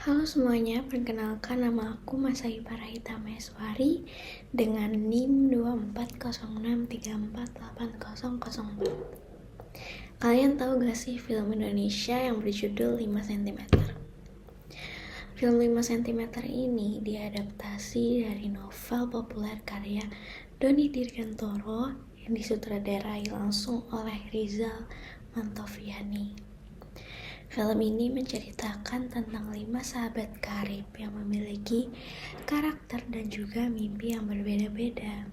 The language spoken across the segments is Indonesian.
Halo semuanya, perkenalkan nama aku Masai Parahita Maeswari dengan NIM 2406348004. Kalian tahu gak sih film Indonesia yang berjudul 5 cm? Film 5 cm ini diadaptasi dari novel populer karya Doni Dirgantoro yang disutradarai langsung oleh Rizal Mantoviani. Film ini menceritakan tentang 5 sahabat karib yang memiliki karakter dan juga mimpi yang berbeda-beda.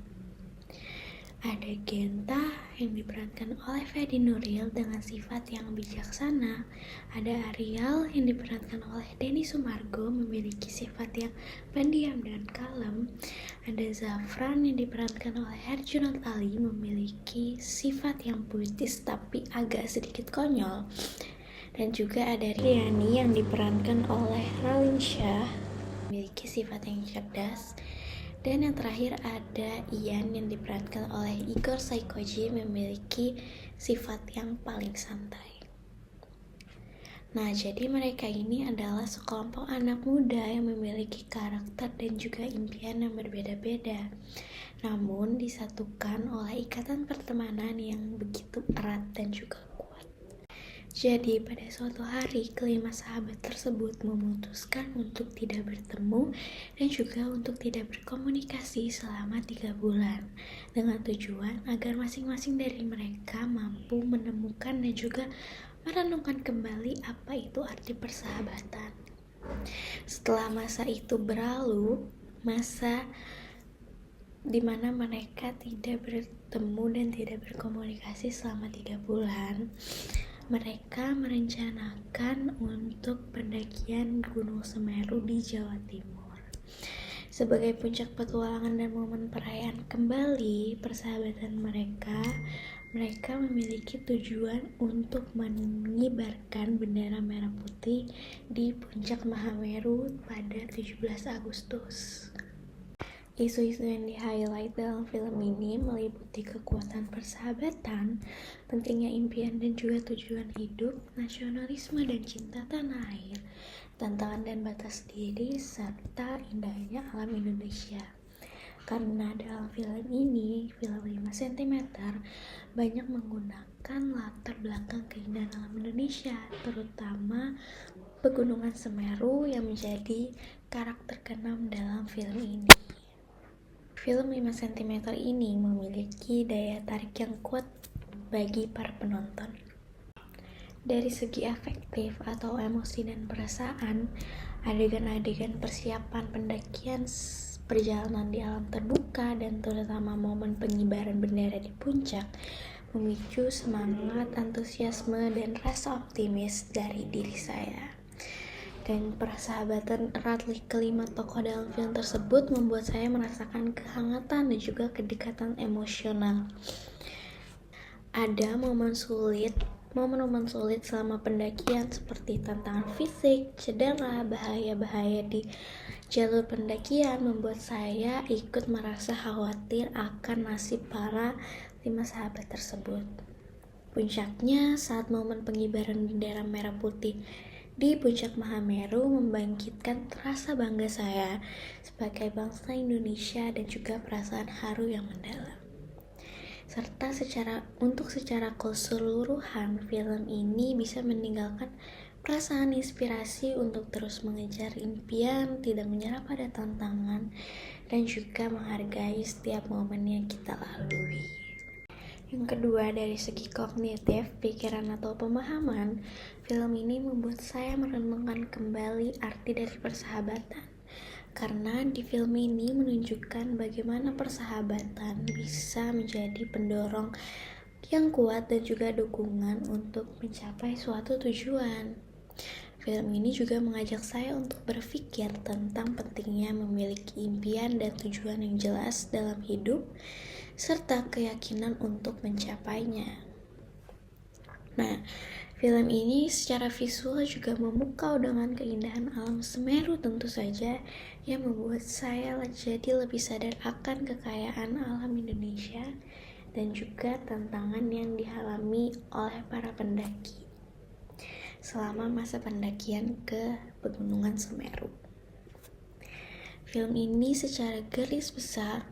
Ada Genta yang diperankan oleh Fedi Nuril dengan sifat yang bijaksana. Ada Arial yang diperankan oleh Denny Sumargo memiliki sifat yang pendiam dan kalem. Ada Zafran yang diperankan oleh Herjunot Ali memiliki sifat yang puitis tapi agak sedikit konyol. Dan juga ada Riani yang diperankan oleh Raline Shah memiliki sifat yang cerdas. Dan yang terakhir ada Ian yang diperankan oleh Igor Saikoji memiliki sifat yang paling santai. Nah, jadi mereka ini adalah sekelompok anak muda yang memiliki karakter dan juga impian yang berbeda-beda, namun disatukan oleh ikatan pertemanan yang begitu erat dan juga kuat. Jadi pada suatu hari kelima sahabat tersebut memutuskan untuk tidak bertemu dan juga untuk tidak berkomunikasi selama 3 bulan dengan tujuan agar masing-masing dari mereka mampu menemukan dan juga merenungkan kembali apa itu arti persahabatan. Setelah masa itu berlalu, masa dimana mereka tidak bertemu dan tidak berkomunikasi selama 3 bulan, mereka merencanakan untuk pendakian Gunung Semeru di Jawa Timur. Sebagai puncak petualangan dan momen perayaan kembali persahabatan mereka memiliki tujuan untuk mengibarkan bendera merah putih di puncak Mahameru pada 17 Agustus. Isu-isu yang di-highlight dalam film ini meliputi kekuatan persahabatan, pentingnya impian dan juga tujuan hidup, nasionalisme dan cinta tanah air, tantangan dan batas diri, serta indahnya alam Indonesia. Karena dalam film ini, film 5 cm, banyak menggunakan latar belakang keindahan alam Indonesia, terutama Pegunungan Semeru yang menjadi karakter keenam dalam film ini. Film 5 cm ini memiliki daya tarik yang kuat bagi para penonton. Dari segi afektif atau emosi dan perasaan, adegan-adegan persiapan pendakian perjalanan di alam terbuka dan terutama momen pengibaran bendera di puncak memicu semangat, antusiasme, dan rasa optimis dari diri saya. Dan persahabatan erat kelima tokoh dalam film tersebut membuat saya merasakan kehangatan dan juga kedekatan emosional. Ada momen sulit selama pendakian seperti tantangan fisik, cedera, bahaya-bahaya di jalur pendakian membuat saya ikut merasa khawatir akan nasib para 5 sahabat tersebut. Puncaknya saat momen pengibaran bendera merah putih di puncak Mahameru membangkitkan rasa bangga saya sebagai bangsa Indonesia dan juga perasaan haru yang mendalam. Serta secara keseluruhan film ini bisa meninggalkan perasaan inspirasi untuk terus mengejar impian, tidak menyerah pada tantangan, dan juga menghargai setiap momen yang kita lalui. Yang kedua, dari segi kognitif, pikiran atau pemahaman, film ini membuat saya merenungkan kembali arti dari persahabatan. Karena di film ini menunjukkan bagaimana persahabatan bisa menjadi pendorong yang kuat dan juga dukungan untuk mencapai suatu tujuan. Film ini juga mengajak saya untuk berpikir tentang pentingnya memiliki impian dan tujuan yang jelas dalam hidup, serta keyakinan untuk mencapainya. Nah, film ini secara visual juga memukau dengan keindahan alam Semeru tentu saja, yang membuat saya jadi lebih sadar akan kekayaan alam Indonesia dan juga tantangan yang dialami oleh para pendaki. selama masa pendakian ke Pegunungan Semeru. Film ini secara garis besar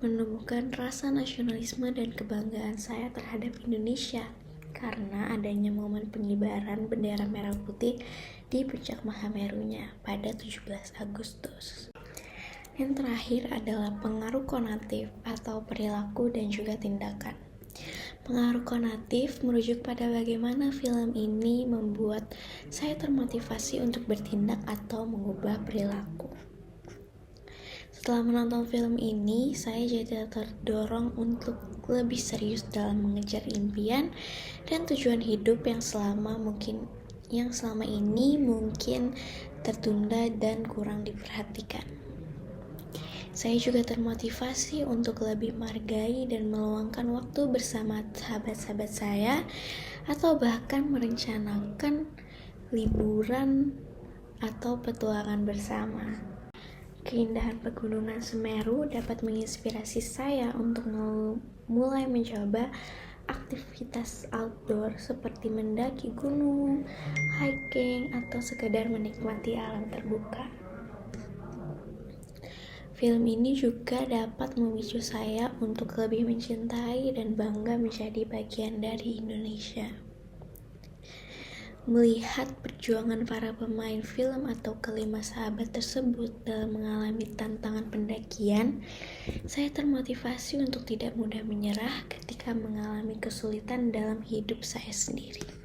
menumbuhkan rasa nasionalisme dan kebanggaan saya terhadap Indonesia karena adanya momen pengibaran bendera merah putih di puncak Mahamerunya pada 17 Agustus. Yang terakhir adalah pengaruh konatif atau perilaku dan juga tindakan. Pengaruh konatif merujuk pada bagaimana film ini membuat saya termotivasi untuk bertindak atau mengubah perilaku. Setelah menonton film ini, saya jadi terdorong untuk lebih serius dalam mengejar impian dan tujuan hidup yang selama ini mungkin tertunda dan kurang diperhatikan. Saya juga termotivasi untuk lebih menghargai dan meluangkan waktu bersama sahabat-sahabat saya atau bahkan merencanakan liburan atau petualangan bersama. Keindahan Pegunungan Semeru dapat menginspirasi saya untuk mulai mencoba aktivitas outdoor seperti mendaki gunung, hiking, atau sekedar menikmati alam terbuka. Film ini juga dapat memicu saya untuk lebih mencintai dan bangga menjadi bagian dari Indonesia. Melihat perjuangan para pemain film atau kelima sahabat tersebut dalam mengalami tantangan pendakian, saya termotivasi untuk tidak mudah menyerah ketika mengalami kesulitan dalam hidup saya sendiri.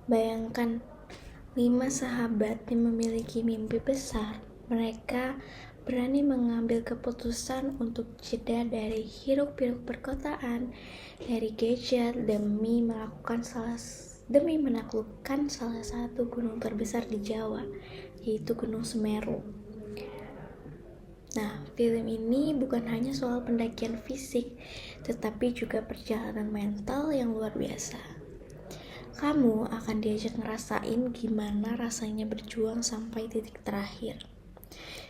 Bayangkan 5 sahabat yang memiliki mimpi besar. Mereka berani mengambil keputusan untuk jeda dari hiruk-pikuk perkotaan, dari gadget demi menaklukkan salah satu gunung terbesar di Jawa, yaitu Gunung Semeru. Nah, film ini bukan hanya soal pendakian fisik, tetapi juga perjalanan mental yang luar biasa. Kamu akan diajak ngerasain gimana rasanya berjuang sampai titik terakhir.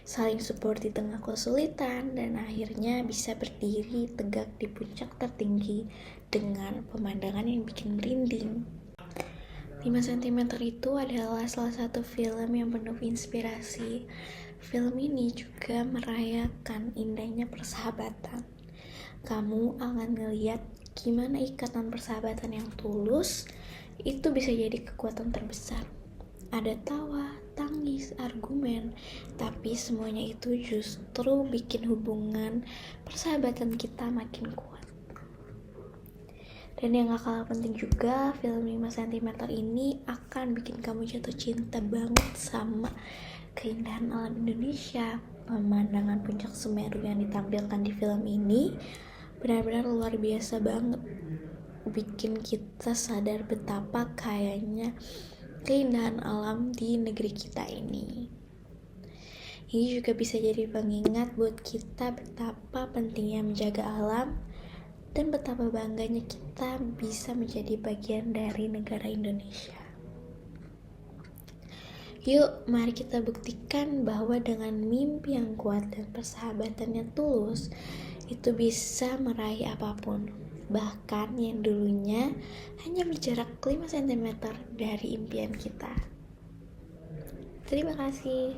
Saling support di tengah kesulitan dan akhirnya bisa berdiri tegak di puncak tertinggi dengan pemandangan yang bikin merinding. 5 cm itu adalah salah satu film yang penuh inspirasi. Film ini juga merayakan indahnya persahabatan. Kamu akan ngeliat gimana ikatan persahabatan yang tulus itu bisa jadi kekuatan terbesar. Ada tawa, tangis, argumen, tapi semuanya itu justru bikin hubungan persahabatan kita makin kuat. Dan yang gak kalah penting juga, film 5 cm ini akan bikin kamu jatuh cinta banget sama keindahan alam Indonesia. Pemandangan puncak Semeru yang ditampilkan di film ini benar-benar luar biasa banget, bikin kita sadar betapa kayanya keindahan alam di negeri kita ini. Ini juga bisa jadi pengingat buat kita betapa pentingnya menjaga alam dan betapa bangganya kita bisa menjadi bagian dari negara Indonesia. Yuk, mari kita buktikan bahwa dengan mimpi yang kuat dan persahabatan yang tulus, itu bisa meraih apapun. Bahkan yang dulunya hanya berjarak 5 cm dari impian kita. Terima kasih.